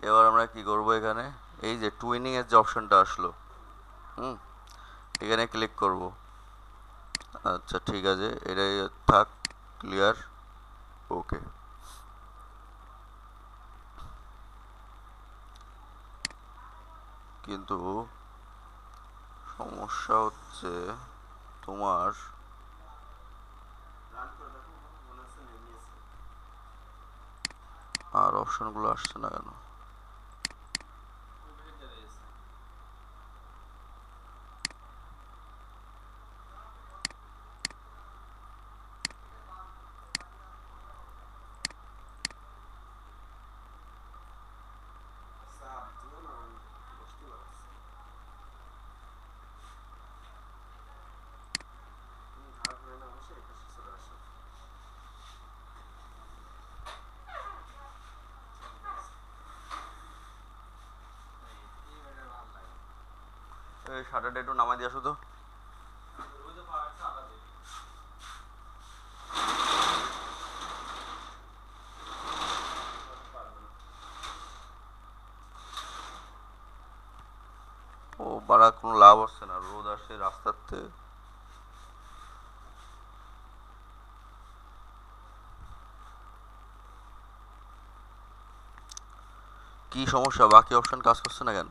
এবার আমরা কি করব, এখানে এই যে টুইনিং এর যে অপশনটা আসলো, হুম, এখানে ক্লিক করব। আচ্ছা ঠিক আছে, এটাই থাক, ক্লিয়ার, ওকে। কিন্তু সমস্যা হচ্ছে তোমার আর অপশনগুলো আসছে না কেন? এই শাটারটা একটু নামাই দিয়ে আসো তো। ও বাড়া, কোনো লাভ হচ্ছে না, রোদ আসছে রাস্তাতে। কি সমস্যা, বাকি অপশন কাজ করছে না কেন?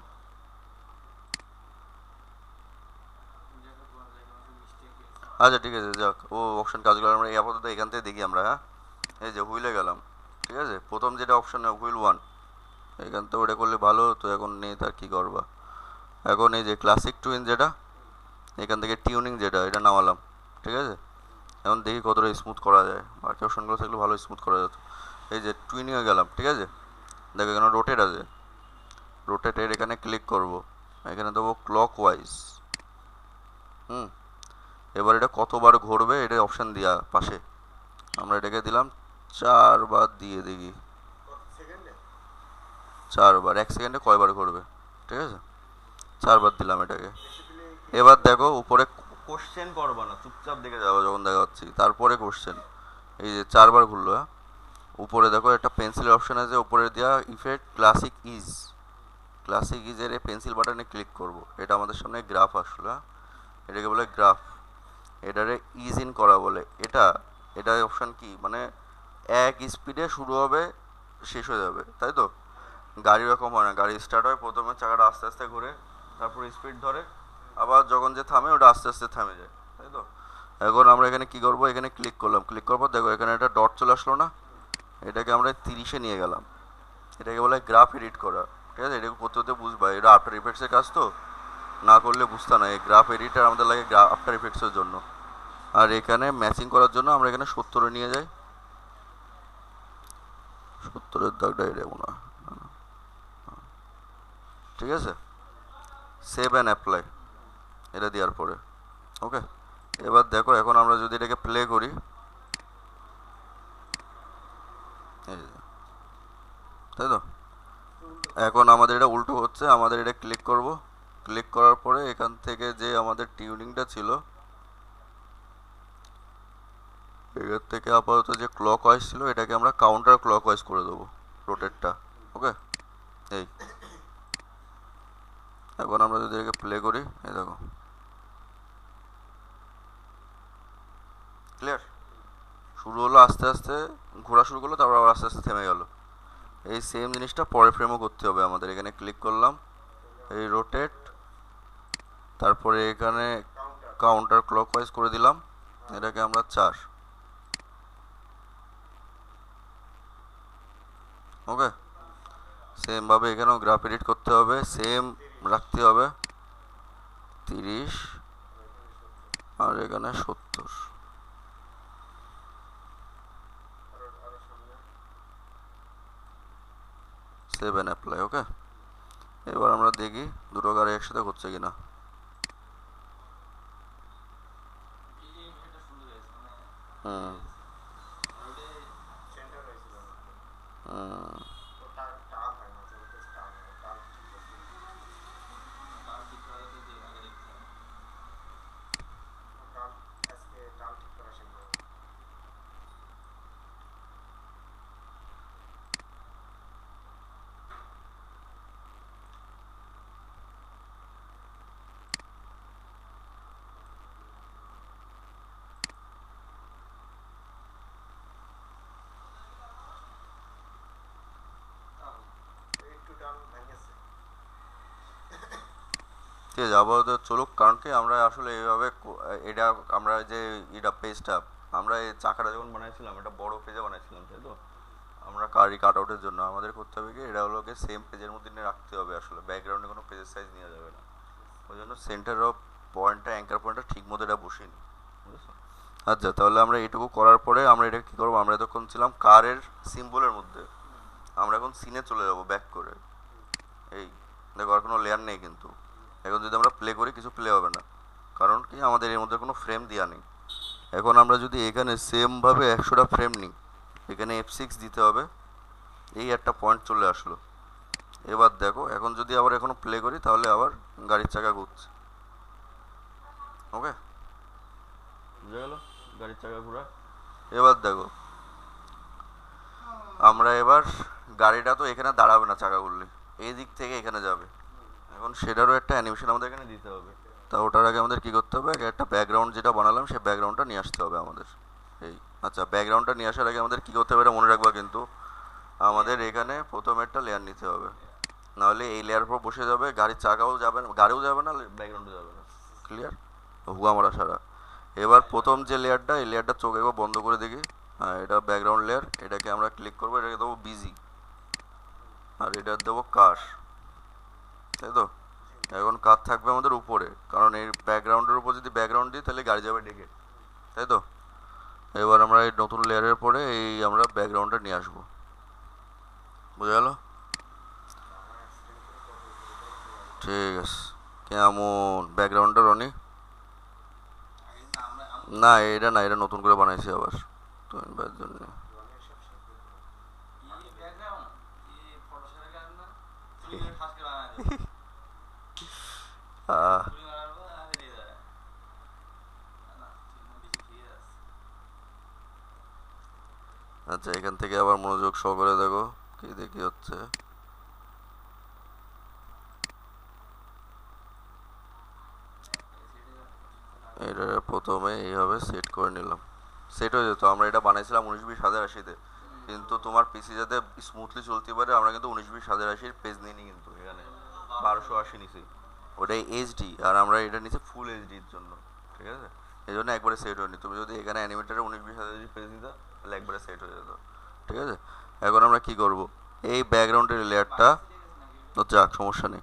আচ্ছা ঠিক আছে, যাক, ও অপশন কাজ করে, আমরা এই আপাতত এখান থেকে দেখি আমরা, হ্যাঁ। এই যে হুইলে গেলাম, ঠিক আছে, প্রথম যেটা অপশন হুইল ওয়ান, এখান থেকে ওটা করলে ভালো হতো, এখন নেই, তার কি করবা। এখন এই যে ক্লাসিক টুইন যেটা, এখান থেকে টিউনিং যেটা, এটা নামালাম, ঠিক আছে। এখন দেখি কতটা স্মুথ করা যায়, বাকি অপশনগুলো থাকলে ভালো স্মুথ করা যেত। এই যে টুইনিংয়ে গেলাম, ঠিক আছে, দেখো এখানে রোটেট আছে, রোটেটের এখানে ক্লিক করব, এখানে দেবো ক্লক ওয়াইজ, হুম। এবার এটা কতবার ঘুরবে এটা অপশান দেওয়া পাশে, আমরা এটাকে দিলাম 4 বার, দিয়ে দেখি। 4 বার, 1 সেকেন্ডে কয়বার ঘুরবে, ঠিক আছে, 4 বার দিলাম এটাকে। এবার দেখো উপরে, কোশ্চেন করবা না, চুপচাপ দেখে যাবো যখন দেখা হচ্ছে, তারপরে কোশ্চেন। এই যে 4 বার ঘুরলো, হ্যাঁ। উপরে দেখো একটা পেন্সিলের অপশন আছে, উপরে দেওয়া ইফেক্ট ক্লাসিক ইজ, ক্লাসিক ইজের এই পেন্সিল বাটনে ক্লিক করব, এটা আমাদের সামনে গ্রাফ আসলো, হ্যাঁ। এটাকে বলে গ্রাফ, এটারে ইজ ইন করা বলে। এটা এটা অপশন কি মানে, এক স্পিডে শুরু হবে, শেষ হয়ে যাবে, তাই তো। গাড়ি রকম হয় না, গাড়ি স্টার্ট হয়, প্রথমে চাকাটা আস্তে আস্তে ঘুরে, তারপর স্পিড ধরে, আবার যখন যে থামে ওটা আস্তে আস্তে থামে যায়, তাই তো। এখন আমরা এখানে কি করব, এখানে ক্লিক করলাম, ক্লিক করার পর দেখো এখানে একটা ডট চলে আসলো না, এটাকে আমরা 30-এ নিয়ে গেলাম, এটাকে বলে গ্রাফ এডিট করা, ঠিক আছে। এটাকে করতে হতে বুঝবা, এটা আফটার ইফেক্টসের কাজ তো, না করলে বুঝতে না, এই গ্রাফ এডিটার আমাদের লাগে আফটার ইফেক্টসের জন্য। আর এখানে ম্যাচিং করার জন্য আমরা এখানে 70-এ নিয়ে যাই, 70-এর দাগটা এটা মনে হয়, ঠিক আছে। সেভ অ্যান্ড অ্যাপ্লাই, এটা দেওয়ার পরে, ওকে। এবার দেখো, এখন আমরা যদি এটাকে প্লে করি, এই যে, তাই তো, এখন আমাদের এটা উল্টো হচ্ছে, আমাদের এটা ক্লিক করব, ক্লিক করার পরে এখান থেকে যে আমাদের টিউনিংটা ছিল, এখান থেকে আপাতত যে ক্লক ওয়াইজ ছিল এটাকে আমরা কাউন্টার ক্লক ওয়াইজ করে দেবো, রোটেটটা, ওকে। এই এখন আমরা যদি এটাকে প্লে করি, এই দেখো, ক্লিয়ার, শুরু হলো আস্তে আস্তে, ঘোরা শুরু করলো, তারপর আবার আস্তে আস্তে থেমে গেল। এই সেম জিনিসটা পরের ফ্রেমও করতে হবে আমাদের, এখানে ক্লিক করলাম, এই রোটেট, তারপরে এখানে কাউন্টার ক্লকওয়াইজ করে দিলাম, এটাকে আমরা 4, ওকে। সেম ভাবে এখানেও গ্রাফ এডিট করতে হবে, সেম রাখতে হবে, 30, আর এখানে 70। সেভ অ্যান্ড অ্যাপ্লাই, ওকে। এবার আমরা দেখি দুটো গাড়ি একসাথে হচ্ছে কিনা। হুম, হুম, ঠিক আছে, আপাতত চলুক। কারণ কি আমরা আসলে এইভাবে এটা আমরা যে এটা পেজটা আমরা এই চাকাটা যখন বানাইছিলাম এটা বড় পেজে বানাইছিলাম, তাই তো? আমরা কারি কাট আউটের জন্য আমাদের করতে হবে কি, এটা হলোকে সেম পেজের মধ্যে নিয়ে রাখতে হবে। আসলে ব্যাকগ্রাউন্ডে কোনো পেজের সাইজ নেওয়া যাবে না। ওই জন্য সেন্টার অফ পয়েন্টটা, অ্যাঙ্কার পয়েন্টটা ঠিক মতো এটা বসিয়ে নিই, বুঝেছো? আচ্ছা, তাহলে আমরা এইটুকু করার পরে আমরা এটা কী করবো, আমরা এতক্ষণ ছিলাম কারের সিম্বলের মধ্যে, আমরা এখন সিনে চলে যাব ব্যাক করে। এই দেখো, আর কোনো লেয়ার নেই কিন্তু। এখন যদি আমরা প্লে করি কিছু প্লে হবে না, কারণ কি আমাদের এর মধ্যে কোনো ফ্রেম দেওয়া নেই। এখন আমরা যদি এখানে সেমভাবে 100টা ফ্রেম নিই, এখানে F6 দিতে হবে। এই একটা পয়েন্ট চলে আসলো। এবার দেখো, এখন যদি আবার এখনো প্লে করি তাহলে আবার গাড়ির চাকা ঘুরছে। ওকে, বুঝে গেল গাড়ির চাকা ঘোরা। এবার দেখো, আমরা এবার গাড়িটা তো এখানে দাঁড়াবে না চাকা ঘুরলে, এই দিক থেকে এখানে যাবে। এখন সেটারও একটা অ্যানিমেশন আমাদের এখানে দিতে হবে। তা ওটার আগে আমাদের কি করতে হবে, একটা ব্যাকগ্রাউন্ড যেটা বানালাম সেই ব্যাকগ্রাউন্ডটা নিয়ে আসতে হবে আমাদের। এই আচ্ছা, ব্যাকগ্রাউন্ডটা নিয়ে আসার আগে আমাদের কি করতে হবে এটা মনে রাখবা কিন্তু, আমাদের এখানে প্রথমে একটা লেয়ার নিতে হবে, নাহলে এই লেয়ার পর বসে যাবে, গাড়ির চাকাও যাবে না, গাড়িও যাবে না, ব্যাকগ্রাউন্ডও যাবে না। ক্লিয়ার? হুয়া মারা সারা। এবার প্রথম যে লেয়ারটা, এই লেয়ারটা চোখ একবার বন্ধ করে দেখি। হ্যাঁ, এটা ব্যাকগ্রাউন্ড লেয়ার, এটাকে আমরা ক্লিক করবো, এটাকে দেবো বিজি, আর এটা দেবো কার, তাই তো? এখন কার থাকবে আমাদের উপরে, কারণ এই ব্যাকগ্রাউন্ডের উপর যদি ব্যাকগ্রাউন্ড দিই তাহলে গাড়ি যাবে ডেকে, তাই তো? এবার আমরা এই নতুন লেয়ারের পরে এই আমরা ব্যাকগ্রাউন্ডটা নিয়ে আসবো। বুঝে গেল? ঠিক আছে। কেমন ব্যাকগ্রাউন্ডটা রনি? না, এটা না, এটা নতুন করে বানাইছি আবার তো এর জন্য। আহ, আচ্ছা, এখান থেকে আবার মনোযোগ সহকারে দেখো কি দেখি হচ্ছে। এটা প্রথমে এইভাবে সেট করে নিলাম, সেট হয়ে যেত। আমরা এটা বানাইছিলাম 19-20-80-তে, কিন্তু তোমার পিসি যাতে স্মুথলি চলতে পারে আমরা কিন্তু 19-20-80-এর পেজ নিইনি, কিন্তু এখানে 1280 নিছি। ওটাই এইচডি, আর আমরা এটা নিচ্ছি ফুল এইচডির জন্য, ঠিক আছে? এই জন্য একবারে সেট হয়নি। তুমি যদি এখানে অ্যানিমেটারে 19-20 পেজ দিতা তাহলে একবারে সেট হয়ে যেত, ঠিক আছে? এখন আমরা কি করব, এই ব্যাকগ্রাউন্ডের লেয়ারটা, যাক সমস্যা নেই,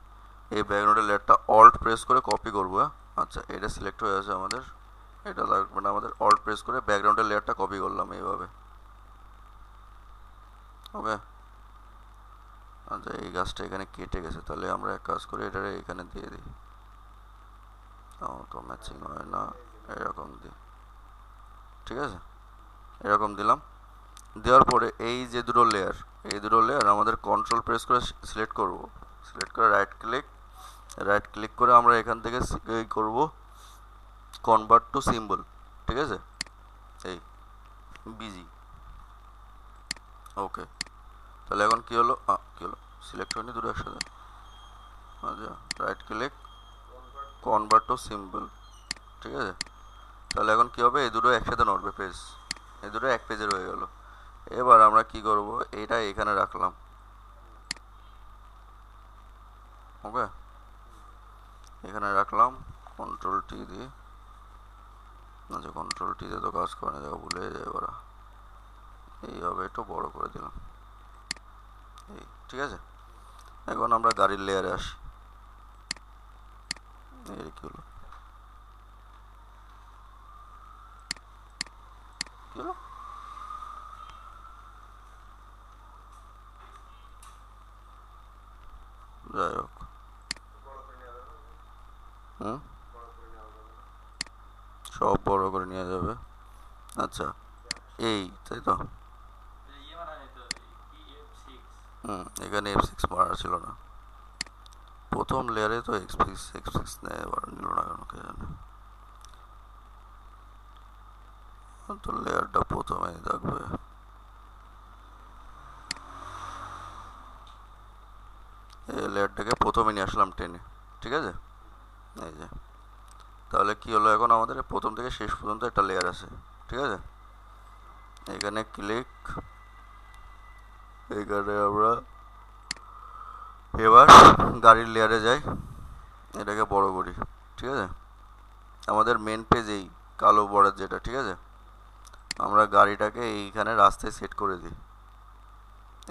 এই ব্যাকগ্রাউন্ডের লেয়ারটা অল্ট প্রেস করে কপি করবো। হ্যাঁ, আচ্ছা, এটা সিলেক্ট হয়ে আছে আমাদের, এটা লাগবে না আমাদের। অল্ট প্রেস করে ব্যাকগ্রাউন্ডের লেয়ারটা কপি করলাম এইভাবে। ওকে, আচ্ছা, এই গাছটা এখানে কেটে গেছে, তাহলে আমরা এক কাজ করি, এটা এখানে দিয়ে দিই। তো ম্যাচিং হয় না, এরকম দিই, ঠিক আছে? এরকম দিলাম। দেওয়ার পরে এই যে দুটো লেয়ার, এই দুটো লেয়ার আমাদের কন্ট্রোল প্রেস করে সিলেক্ট করব। সিলেক্ট করে রাইট ক্লিক করে আমরা এখান থেকে এই করব কনভার্ট টু সিম্বল, ঠিক আছে? এই বিজি। ওকে, তাহলে এখন কি হলো, কি হলো, সিলেক্ট হয়নি দুটো একসাথে। আচ্ছা, right click, convert to symbol, ঠিক আছে? তাহলে এখন কি হবে, এই দুটো একসাথে নড়বে পেজ, এই দুটো এক পেজের হয়ে গেল। এবার আমরা কি করব, এটা এখানে রাখলাম। ওকে, এখানে রাখলাম, কন্ট্রোল টি দিয়ে। আচ্ছা, কন্ট্রোল টি দিয়ে তো কাজ করে না, দেখো ভুলে যায় ওরা। এইভাবে একটু বড় করে দিলাম, এই ঠিক আছে। এখন আমরা গাড়ির লেয়ারে আসি। এই কি হলো, কি হলো? যাই হোক, হুম, সব বড় করে নিয়ে যাবে। আচ্ছা, এই তাই তো। এখানে F6 মারা ছিল না, প্রথম লেয়ারে তো F6 নেয়, এবার নিল না কেন কে জানে। তো লেয়ারটা প্রথমেই থাকবে। এই লেয়ারটাকে প্রথমে নিয়ে আসলাম টেনে, ঠিক আছে? এই যে, তাহলে কি হলো, এখন আমাদের প্রথম থেকে শেষ পর্যন্ত একটা লেয়ার আছে, ঠিক আছে? এখানে ক্লিক, এখানে আমরা এবার গাড়ির লেয়ারে যাই। এটাকে বড় করি, ঠিক আছে। আমাদের মেন পেজ এই কালো বর্ডার যেটা, ঠিক আছে। আমরা গাড়িটাকে এইখানে রাস্তায় সেট করে দিই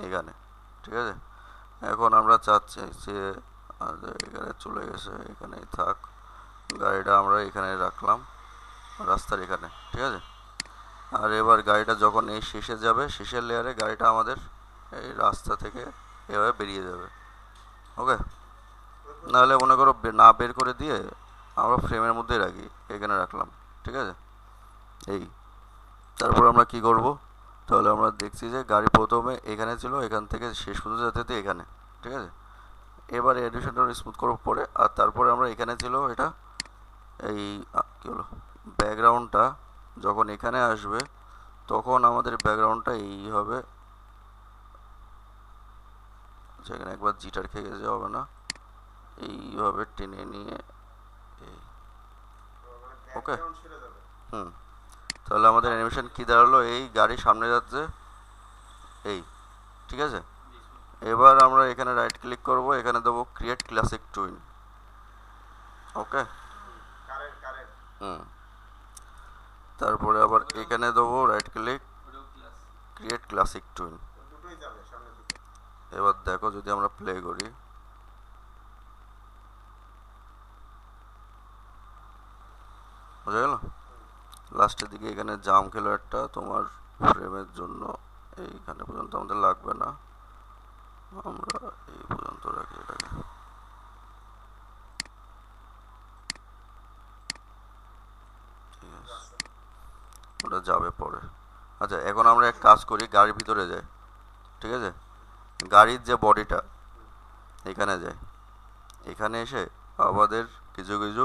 এইখানে, ঠিক আছে। এখন আমরা চাচ্ছি যে এখানে চলে গেছে, এখানেই থাক। গাড়িটা আমরা এখানে রাখলাম রাস্তার এখানে, ঠিক আছে। আর এবার গাড়িটা যখন এই শেষে যাবে, শেষের লেয়ারে গাড়িটা আমাদের এই রাস্তা থেকে এভাবে বেরিয়ে যাবে, ওকে। নাহলে মনে করো না বের করে দিয়ে আমরা ফ্রেমের মধ্যেই রাখি, এখানে রাখলাম, ঠিক আছে। এই তারপর আমরা কি করব, তাহলে আমরা দেখছি যে গাড়ি প্রথমে এখানে ছিল, এখান থেকে শেষ পর্যন্ত যেতে যেতে এখানে, ঠিক আছে। এবার এডিশনটা স্মুথ করার পরে, আর তারপরে আমরা এখানে ছিল এটা এই কি হলো, ব্যাকগ্রাউন্ডটা যখন এখানে আসবে তখন আমাদের ব্যাকগ্রাউন্ডটা এই হবে। সেখানে একবার জিটার খেয়ে গেছে, হবে না, এইভাবে টেনে নিয়ে এই, ওকে। হুম, তাহলে আমাদের অ্যানিমেশন কি দাঁড়ালো, এই গাড়ি সামনে যাচ্ছে এই, ঠিক আছে। এবার আমরা এখানে রাইট ক্লিক করব, এখানে দেবো ক্রিয়েট ক্লাসিক টুইন, ওকে। হুম, তারপরে আবার এখানে দেবো right click create classic twin. এবার দেখো যদি আমরা প্লে করি, বোঝা গেল। লাস্টের দিকে এখানে জাম খেলো একটা তোমার ফ্রেমের জন্য, এইখানে পর্যন্ত আমাদের লাগবে না, আমরা এই পর্যন্ত রাখি এটাকে। ঠিক আছে, ওটা যাবে পরে। আচ্ছা, এখন আমরা এক কাজ করি, গাড়ির ভিতরে যাই, ঠিক আছে। গাড়ির যে বডিটা এখানে যায়, এখানে এসে আমাদের কিছু কিছু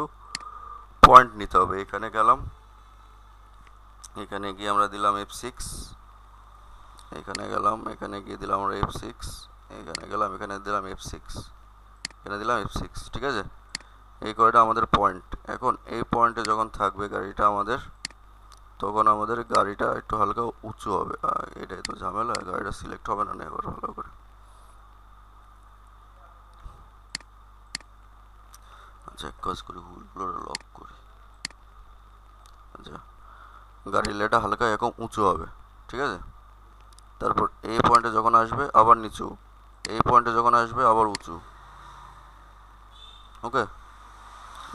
পয়েন্ট নিতে হবে। এখানে গেলাম, এখানে গিয়ে আমরা দিলাম F6, এখানে গেলাম, এখানে গিয়ে দিলাম আমরা F6, এখানে গেলাম, এখানে দিলাম F6, এখানে দিলাম F6, ঠিক আছে। এই কয়টা আমাদের পয়েন্ট। এখন এই পয়েন্টে যখন থাকবে গাড়িটা আমাদের, তখন আমাদের গাড়িটা একটু হালকা উঁচু হবে। এটাই তো ঝামেলা, গাড়িটা সিলেক্ট হবে না এবার ভালো করে। আচ্ছা, এক কাজ করি, হুইলগুলো লক করি। আচ্ছা, গাড়ির লেটা হালকা এরকম উঁচু হবে, ঠিক আছে। তারপর এই পয়েন্টে যখন আসবে আবার নিচু, এই পয়েন্টে যখন আসবে আবার উঁচু, ওকে।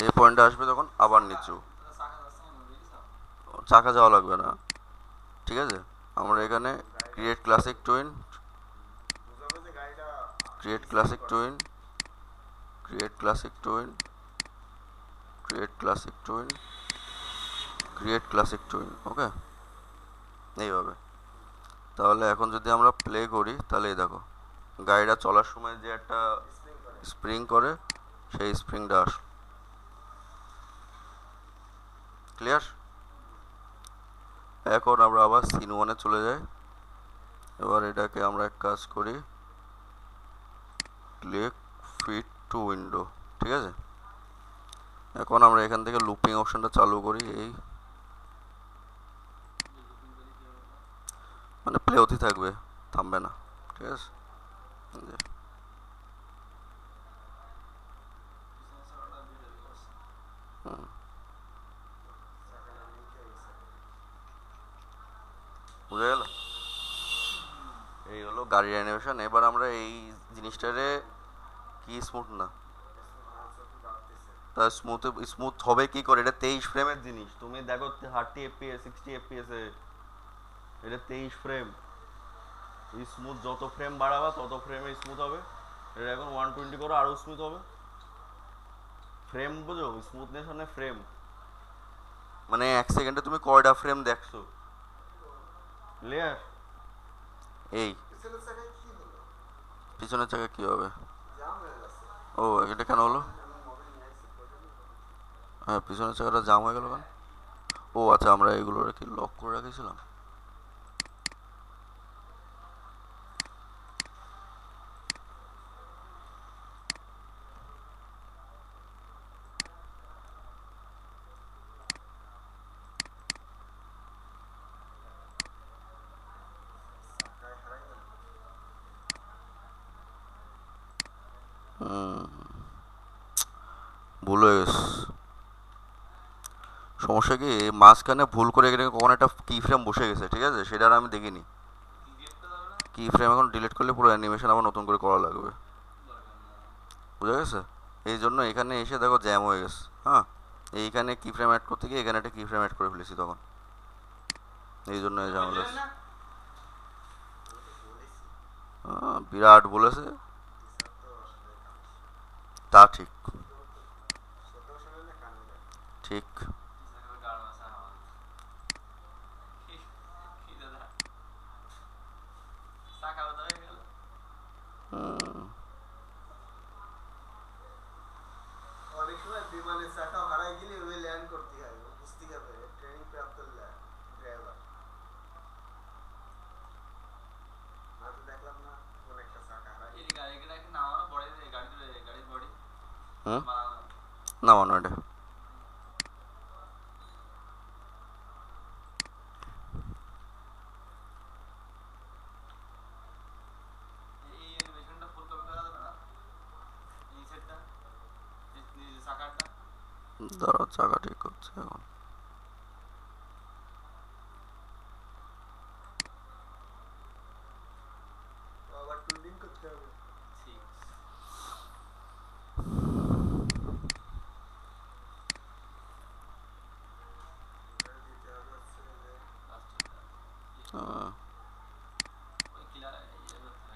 এই পয়েন্টে আসবে তখন আবার নিচু, চাকা যাওয়া লাগবে না, ঠিক আছে। আমরা এখানে create classic twin, create classic twin, create classic twin, create classic twin, create classic twin, okay, এইভাবে। তাহলে এখন যদি আমরা প্লে করি, তাহলে এই দেখো গাড়িটা চলার সময় যে একটা স্প্রিং করে, সেই স্প্রিংটা আসলো, ক্লিয়ার। এখন আমরা আবার সিন ওয়ানে চলে যাই। এবার এটাকে আমরা এক কাজ করি, ক্লিক ফিট টু উইন্ডো, ঠিক আছে। এখন আমরা এখান থেকে লুপিং অপশনটা চালু করি, এই মানে প্লে হতে থাকবে, থামবে না, ঠিক আছে। হুম, বুঝা গেল। এই হলো গাড়ির অ্যানিমেশন। এবার আমরা এই জিনিসটারে কি স্মুথ না, তা স্মুথ স্মুথ হবে কি করে, এটা 23 ফ্রেমের জিনিস, তুমি দেখো 30 FPS 60 FPS এ, এটা 23 ফ্রেম। স্মুথ যত ফ্রেম বাড়াবা তত ফ্রেমে স্মুথ হবে। এটা এখন 120 করো, আরো স্মুথ হবে। ফ্রেম বুঝো, স্মুথনেস মানে ফ্রেম, মানে এক সেকেন্ডে তুমি কয়টা ফ্রেম দেখছো, ক্লিয়ার। এই পিছনের চাকা কি হবে, ও এটা কেন হলো, হ্যাঁ পিছনের চাকাটা জাম হয়ে গেল কেন, ও আচ্ছা আমরা এগুলো কি লক করে রেখেছিলাম। হুম, ভুল হয়ে গেছে। সমস্যা কি, মাঝখানে ভুল করে এখানে কখন একটা কি ফ্রেম বসে গেছে, ঠিক আছে, সেটা আর আমি দেখিনি। কি ফ্রেম এখন ডিলিট করলে পুরো অ্যানিমেশন আবার নতুন করে করা লাগবে, বুঝা গেছে? এই জন্য এখানে এসে দেখো জ্যাম হয়ে গেছে। হ্যাঁ, এইখানে কি ফ্রেম অ্যাড করতে গিয়ে এখানে একটা কি ফ্রেম অ্যাড করে ফেলেছি তখন, এই জন্য এই ঝামেলা। বিরাট বলেছে, তা ঠিক, ঠিক। হুম, অনেক সময় বিমানের চাকা হারাই গেলে ওই ল্যান্ড করতে হয়, বুঝতে হবে ট্রেনিং প্রাপ্ত ড্রাইভার। আমি তো দেখলাম না কোন একটা চাকা হারাই এই গাড়ি কি নামানো বড় গাড়ির বডি হুম, নামানো এটা। এই অ্যানিমেশনটা ফুল কপি করা যাবে না, এই সেটটা এই চাকাটা দাঁড়াও, চাকা ঠিক করছে এখন। আবার টুনিং করতে হবে। ঠিক দিতে হবে হচ্ছে যে আহ, ওই ক্লিয়ার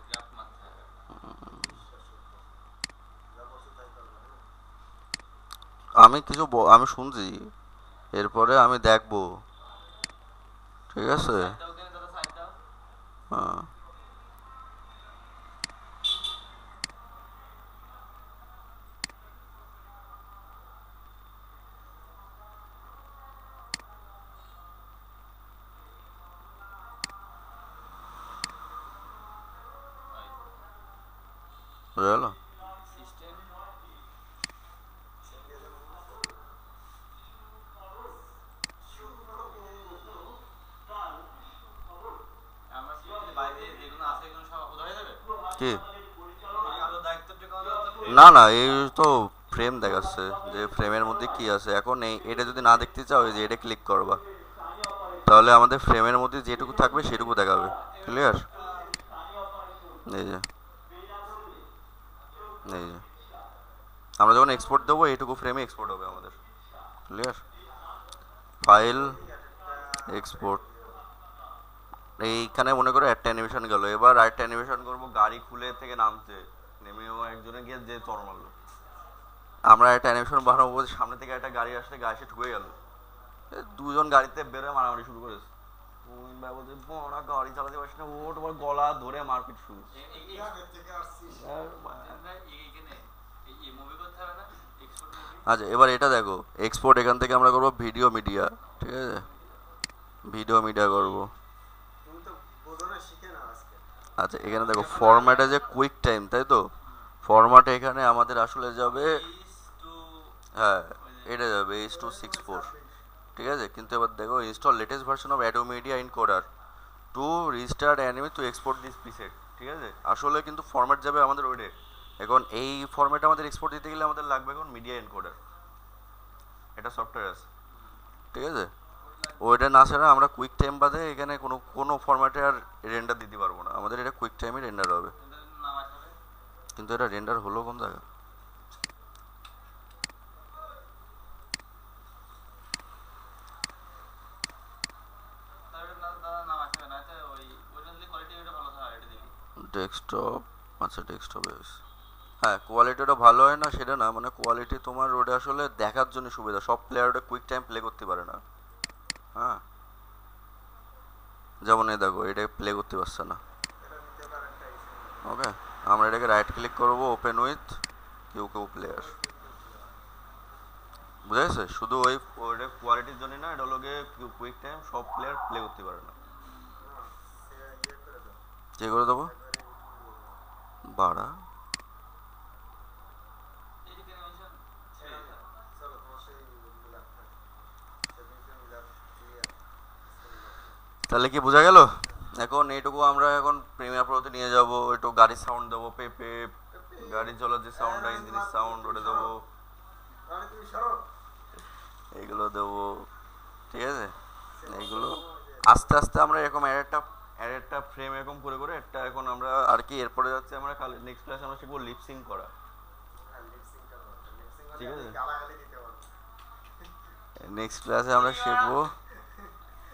গ্রাফ মারতে হবে। যা বলছো তাই করবে। আমি কিছু আমি শুনছি, এরপরে আমি দেখবো, ঠিক আছে। সাইড দাও কেন দাদা, সাইড দাও। হ্যাঁ, বুঝা গেল। সিস্টেম আমরা সিস্টেম বাইরে যেগুলো আছে এগুলো সব উধার হয়ে যাবে কি? আরো দায়িত্বটা কম আছে। না না, এই তো ফ্রেম দেখাচ্ছে যে ফ্রেমের মধ্যে কি আছে। এখন এই এটা যদি না দেখতে চাও, এই যে এটা ক্লিক করবা, তাহলে আমাদের ফ্রেমের মধ্যে যেটুকু থাকবে সেটুকু দেখাবে। ক্লিয়ার? এই যে, এই যে আমরা যখন এক্সপোর্ট দেবো এইটুকু ফ্রেমে এক্সপোর্ট হবে আমাদের। ক্লিয়ার? File, export. এইখানে মনে করো একটা অ্যানিমেশন গেল, এবার আরেকটা অ্যানিমেশন করবো গাড়ি খুলে থেকে নামতে, নেমেও একজনে গিয়ে যে চড় মারলো। আমরা একটা অ্যানিমেশন বানাবো বলছি, সামনে থেকে একটা গাড়ি আসলে গাড়ি এসে ঠুকে গেল, দুজন গাড়িতে বেরোয় মারামারি শুরু করেছে। মুমিন ভাই বলছে বড়া গাড়ি চালাতে পারছিস না, ও তোমার গলা ধরে মারপিট শুরু। আচ্ছা, এবার এটা দেখো, এক্সপোর্ট এখান থেকে আমরা করবো ভিডিও মিডিয়া, ঠিক আছে, ভিডিও মিডিয়া করবো। তুমি তো বোঝো না, শিখে নাও আজকে। আচ্ছা, এখানে দেখো ফরম্যাটে যে কুইক টাইম, তাই তো, ফরম্যাটে এখানে আমাদের আসলে যাবে, হ্যাঁ এটা যাবে H.264, ঠিক আছে। কিন্তু এবার দেখো, install latest version of Adobe media encoder to restart anime to export this preset, ঠিক আছে। আসলে কিন্তু ফরম্যাট যাবে আমাদের ওইটা। এখন এই ফরম্যাটে আমাদের এক্সপোর্ট দিতে গেলে আমাদের লাগবে এখন মিডিয়া এনকোডার, এটা সফটওয়্যার আছে, ঠিক আছে। ওইটা না ছাড়া আমরা কুইক টাইম বাদে এখানে কোনো কোনো ফরম্যাটে আর রেন্ডার দিতে পারবো না, আমাদের এটা কুইক টাইমে রেন্ডার হবে। কিন্তু এটা রেন্ডার হলো কোন জায়গায়? ডেস্কটপ, আচ্ছা ডেস্কটপে, হ্যাঁ কোয়ালিটিটা ভালো হয় না সেটা না, মানে কোয়ালিটি তোমার ওটা আসলে দেখার জন্য সুবিধা, সব প্লেয়ার ওটা কুইক টাইম প্লে করতে পারে না। হ্যাঁ, যেমন এই দেখো এটা প্লে করতে পারছে না। ওকে, আমরা এটাকে রাইট ক্লিক করবো, open with Q Q player, বুঝা গেছে? শুধু ওই ওইটা কোয়ালিটির জন্য না, এটা হলো গিয়ে কুইক টাইম সব প্লেয়ার প্লে করতে পারে না। যে করে দেবো বাড়া, তাহলে কি বোঝা গেল? এখন এইটুকু আমরা এখন প্রিমিয়ার প্রোতে নিয়ে যাব, একটু গাড়ির সাউন্ড দেবো, পেপে গাড়ি চলার যে সাউন্ডটা, ইঞ্জিনের সাউন্ড ওটা দেবো, মানে তুমি সরো এইগুলো দেবো, ঠিক আছে। এইগুলো আস্তে আস্তে আমরা এরকম একটা ফ্রেম এরকম করে করে একটা এখন আমরা আর কি এরপরে যাচ্ছে আমরা কাল নেক্সট ক্লাসে আমরা শিখবো লিপসিং করা, লিপসিং ঠিক আছে। গালাগালি দিতে পারবো। নেক্সট ক্লাসে আমরা শিখবো